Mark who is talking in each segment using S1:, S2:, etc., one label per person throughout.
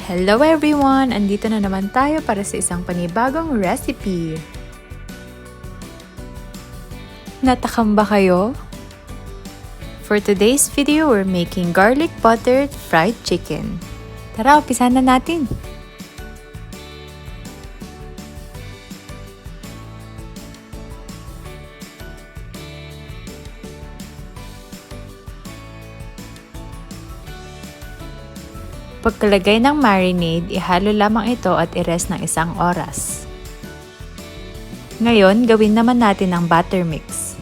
S1: Hello everyone! Andito na naman tayo para sa isang panibagong recipe. Natakam ba kayo? For today's video, we're making garlic buttered fried chicken. Tara, umpisahan na natin! Pagkalagay ng marinade, ihalo lamang ito at i-rest ng 1 oras. Ngayon, gawin naman natin ang butter mix.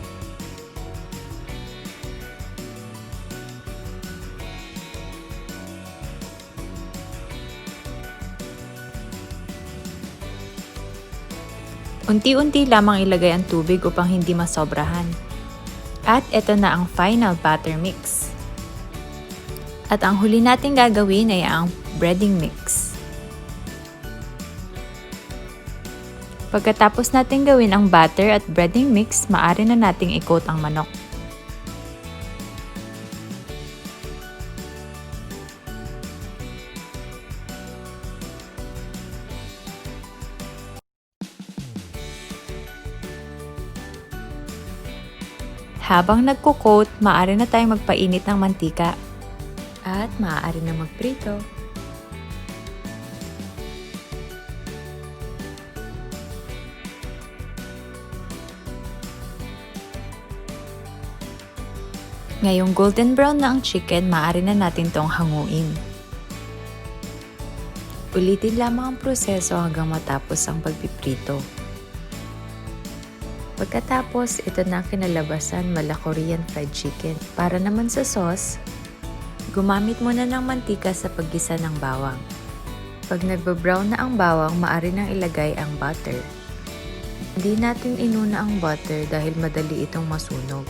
S1: Unti-unti lamang ilagay ang tubig upang hindi masobrahan. At ito na ang final butter mix. At ang huli natin gagawin ay ang breading mix. Pagkatapos natin gawin ang butter at breading mix, maaari na nating i-coat ang manok. Habang nagko-coat, maaari na tayong magpainit ng mantika. At maaari na magprito. Ngayong golden brown na ang chicken, maaari na natin itong hanguin. Ulitin lamang ang proseso hanggang matapos ang pagpiprito. Pagkatapos, ito na ang kinalabasan, mala Korean fried chicken. Para naman sa sauce, gumamit muna ng mantika sa paggisa ng bawang. Pag nagba-brown na ang bawang, maaari nang ilagay ang butter. Hindi natin inuna ang butter dahil madali itong masunog.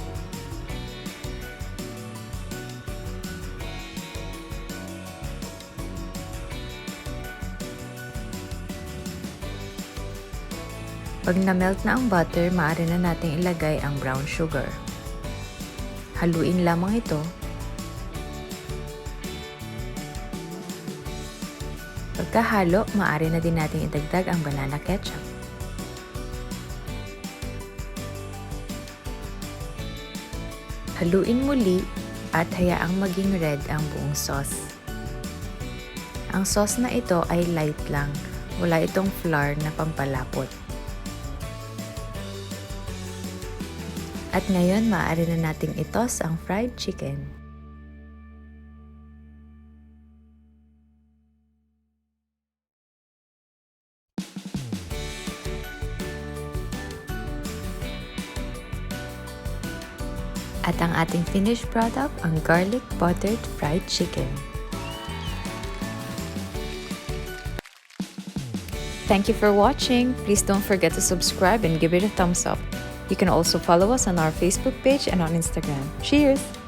S1: Pag na-melt na ang butter, maaari na natin ilagay ang brown sugar. Haluin lamang ito. Pagkahalo, maaari na din natin idagdag ang banana ketchup. Haluin muli at hayaang maging red ang buong sauce. Ang sauce na ito ay light lang, wala itong flour na pampalapot. At ngayon, maaari na nating i-toss ang fried chicken. At ang ating finished product, ang garlic buttered fried chicken. Thank you for watching. Please don't forget to subscribe and give it a thumbs up. You can also follow us on our Facebook page and on Instagram. Cheers!